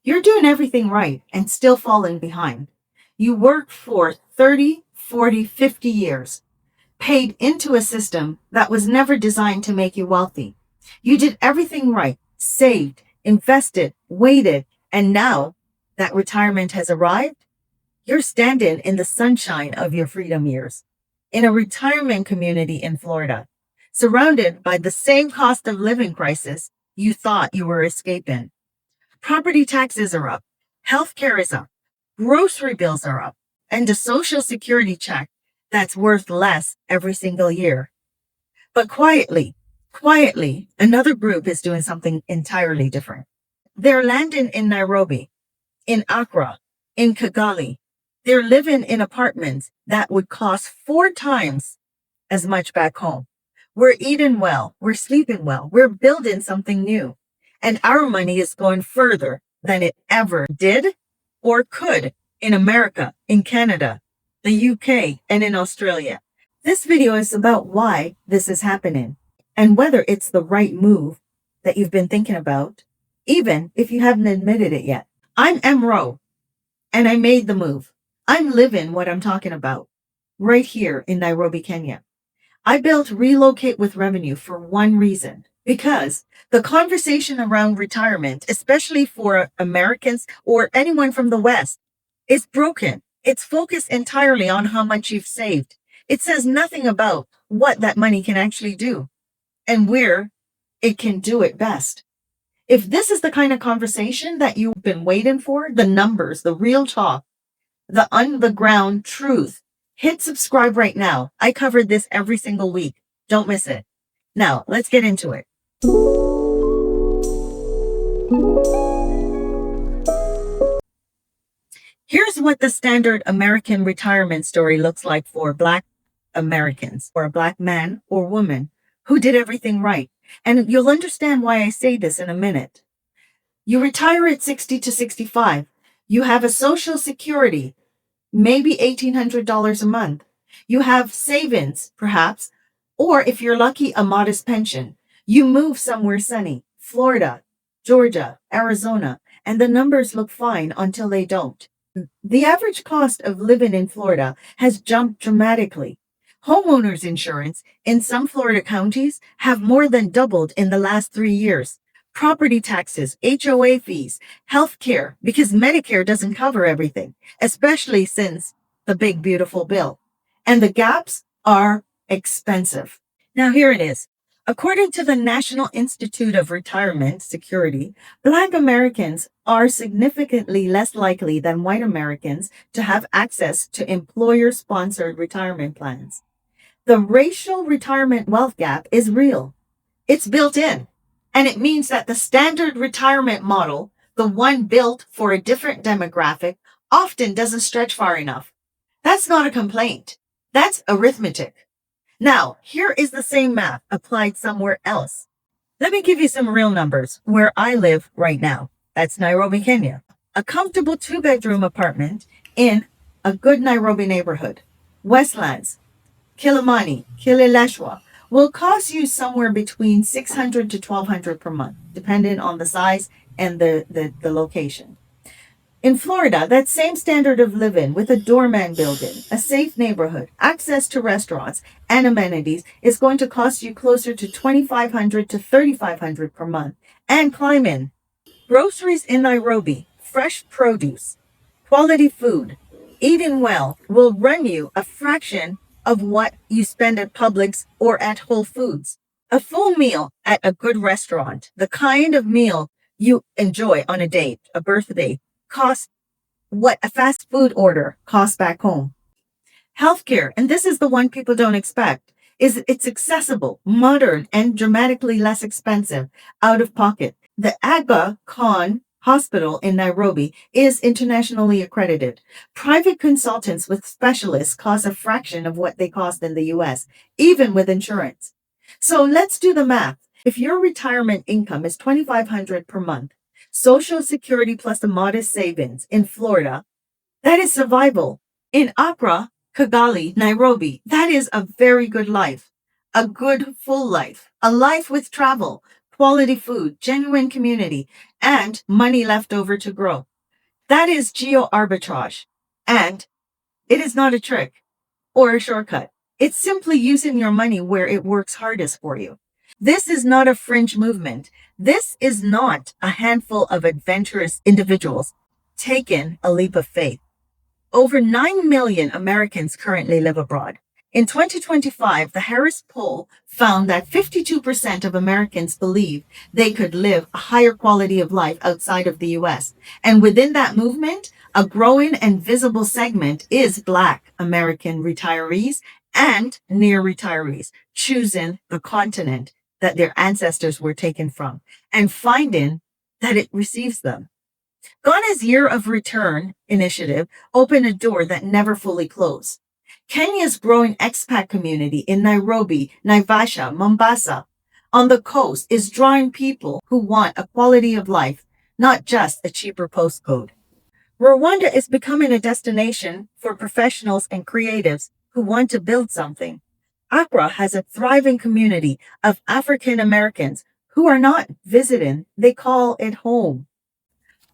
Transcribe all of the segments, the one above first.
You're doing everything right and still falling behind. You worked for 30, 40, 50 years, paid into a system that was never designed to make you wealthy. You did everything right, saved, invested, waited, and now that retirement has arrived, you're standing in the sunshine of your freedom years in a retirement community in Florida, surrounded by the same cost of living crisis you thought you were escaping. Property taxes are up, healthcare is up, grocery bills are up, and a social security check that's worth less every single year. But quietly, another group is doing something entirely different. They're landing in Nairobi, in Accra, in Kigali. They're living in apartments that would cost 4 times as much back home. We're eating well, we're sleeping well, we're building something new. And our money is going further than it ever did or could in America, in Canada, the UK, and in Australia. This video is about why this is happening and whether it's the right move that you've been thinking about, even if you haven't admitted it yet. I'm Rowe, and I made the move. I'm living what I'm talking about right here in Nairobi, Kenya. I built Relocate with Revenue for one reason, because the conversation around retirement, especially for Americans or anyone from the West, is broken. It's focused entirely on how much you've saved. It says nothing about what that money can actually do and where it can do it best. If this is the kind of conversation that you've been waiting for, the numbers, the real talk, the on-the-ground truth, hit subscribe right now. I covered this every single week. Don't miss it. Now, let's get into it. Here's what the standard American retirement story looks like for Black Americans, or a Black man or woman who did everything right. And you'll understand why I say this in a minute. You retire at 60 to 65. You have a Social Security, maybe $1,800 a month. You have savings, perhaps, or if you're lucky, a modest pension. You move somewhere sunny, Florida, Georgia, Arizona, and the numbers look fine until they don't. The average cost of living in Florida has jumped dramatically. Homeowners insurance in some Florida counties have more than doubled in the last 3 years. Property taxes, HOA fees, healthcare, because Medicare doesn't cover everything, especially since the big beautiful bill. And the gaps are expensive. Now here it is. According to the National Institute of Retirement Security, Black Americans are significantly less likely than white Americans to have access to employer-sponsored retirement plans. The racial retirement wealth gap is real. It's built in. And it means that the standard retirement model, the one built for a different demographic, often doesn't stretch far enough. That's not a complaint. That's arithmetic. Now, here is the same math applied somewhere else. Let me give you some real numbers where I live right now. That's Nairobi, Kenya. A comfortable 2-bedroom apartment in a good Nairobi neighborhood, Westlands, Kilimani, Kileleshwa, will cost you somewhere between $600 to $1,200 per month, depending on the size and the location. In Florida, that same standard of living with a doorman building, a safe neighborhood, access to restaurants and amenities is going to cost you closer to $2,500 to $3,500 per month and climbing. Groceries in Nairobi, fresh produce, quality food, eating well will run you a fraction of what you spend at Publix or at Whole Foods. A full meal at a good restaurant, the kind of meal you enjoy on a date, a birthday, costs what a fast food order costs back home. Healthcare, and this is the one people don't expect, is it's accessible, modern, and dramatically less expensive out of pocket. The Aga Khan Hospital in Nairobi is internationally accredited. Private consultants with specialists cost a fraction of what they cost in the US, even with insurance. So let's do the math. If your retirement income is $2,500 per month, Social Security plus a modest savings in Florida, that is survival. In Accra, Kigali, Nairobi, that is a very good life. A good full life. A life with travel, quality food, genuine community, and money left over to grow. That is geo-arbitrage. And it is not a trick or a shortcut. It's simply using your money where it works hardest for you. This is not a fringe movement. This is not a handful of adventurous individuals taking a leap of faith. Over 9 million Americans currently live abroad. In 2025, the Harris poll found that 52% of Americans believe they could live a higher quality of life outside of the US. And within that movement, a growing and visible segment is Black American retirees and near retirees choosing the continent that their ancestors were taken from and finding that it receives them. Ghana's Year of Return initiative opened a door that never fully closed. Kenya's growing expat community in Nairobi, Naivasha, Mombasa, on the coast is drawing people who want a quality of life, not just a cheaper postcode. Rwanda is becoming a destination for professionals and creatives who want to build something. Accra has a thriving community of African Americans who are not visiting, they call it home.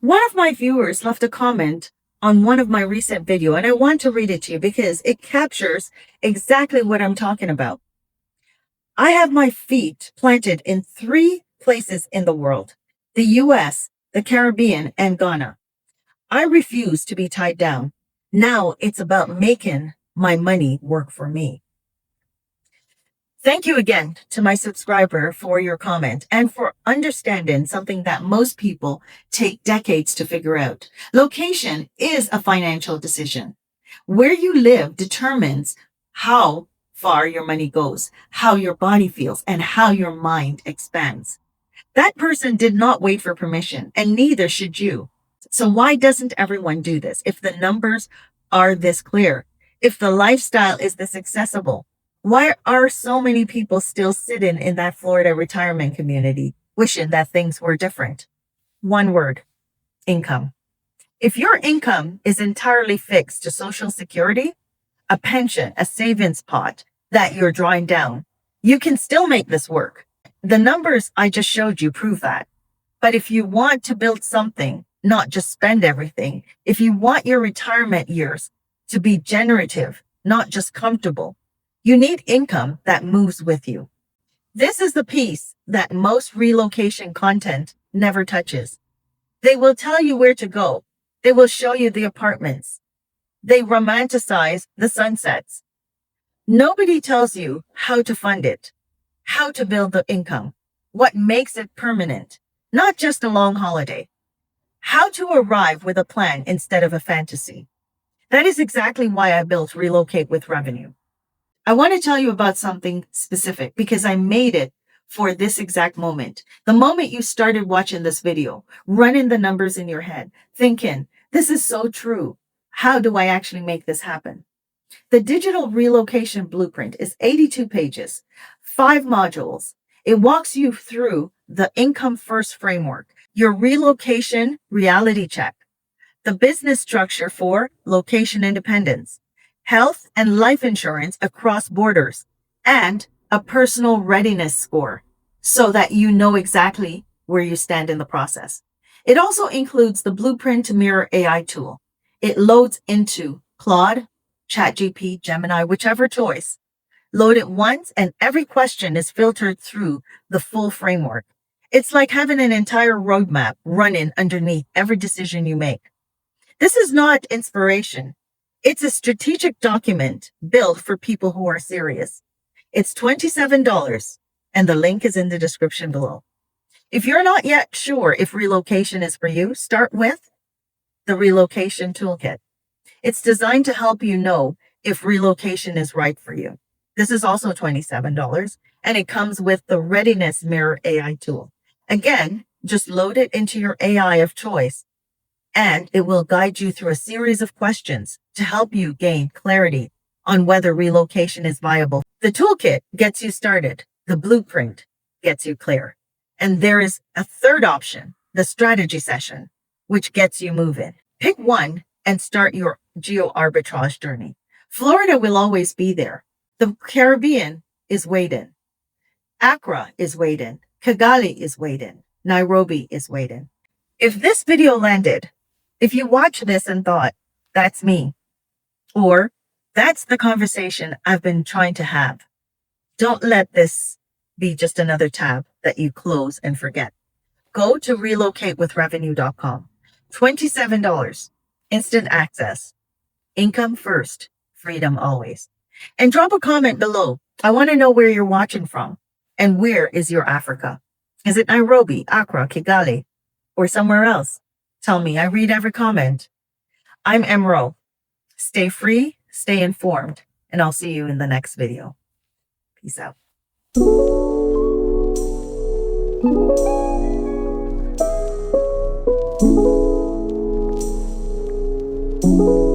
One of my viewers left a comment on one of my recent videos, and I want to read it to you because it captures exactly what I'm talking about. I have my feet planted in 3 places in the world: the US, the Caribbean, and Ghana. I refuse to be tied down. Now it's about making my money work for me. Thank you again to my subscriber for your comment and for understanding something that most people take decades to figure out. Location is a financial decision. Where you live determines how far your money goes, how your body feels, and how your mind expands. That person did not wait for permission, and neither should you. So why doesn't everyone do this? If the numbers are this clear, if the lifestyle is this accessible, why are so many people still sitting in that Florida retirement community wishing that things were different? One word: income. If your income is entirely fixed to Social Security, a pension, a savings pot that you're drawing down, you can still make this work. The numbers I just showed you prove that. But if you want to build something, not just spend everything, if you want your retirement years to be generative, not just comfortable, you need income that moves with you. This is the piece that most relocation content never touches. They will tell you where to go. They will show you the apartments. They romanticize the sunsets. Nobody tells you how to fund it, how to build the income, what makes it permanent, not just a long holiday, how to arrive with a plan instead of a fantasy. That is exactly why I built Relocate with Revenue. I want to tell you about something specific because I made it for this exact moment. The moment you started watching this video, running the numbers in your head, thinking, this is so true. How do I actually make this happen? The Digital Relocation Blueprint is 82 pages, 5 modules. It walks you through the income first framework, your relocation reality check, the business structure for location independence, health and life insurance across borders, and a personal readiness score so that you know exactly where you stand in the process. It also includes the Blueprint Mirror AI tool. It loads into Claude, ChatGPT, Gemini, whichever choice. Load it once and every question is filtered through the full framework. It's like having an entire roadmap running underneath every decision you make. This is not inspiration. It's a strategic document built for people who are serious. It's $27, and the link is in the description below. If you're not yet sure if relocation is for you, start with the Relocation Toolkit. It's designed to help you know if relocation is right for you. This is also $27, and it comes with the Readiness Mirror AI tool. Again, just load it into your AI of choice, and it will guide you through a series of questions to help you gain clarity on whether relocation is viable. The toolkit gets you started. The blueprint gets you clear. And there is a third option, the strategy session, which gets you moving. Pick one and start your geo-arbitrage journey. Florida will always be there. The Caribbean is waiting. Accra is waiting. Kigali is waiting. Nairobi is waiting. If this video landed, if you watched this and thought, that's me, or that's the conversation I've been trying to have, don't let this be just another tab that you close and forget. Go to relocatewithrevenue.com. $27. Instant access. Income first. Freedom always. And drop a comment below. I want to know where you're watching from. And where is your Africa? Is it Nairobi, Accra, Kigali, or somewhere else? Tell me. I read every comment. I'm Emro. Stay free, stay informed, and I'll see you in the next video. Peace out. Thank you.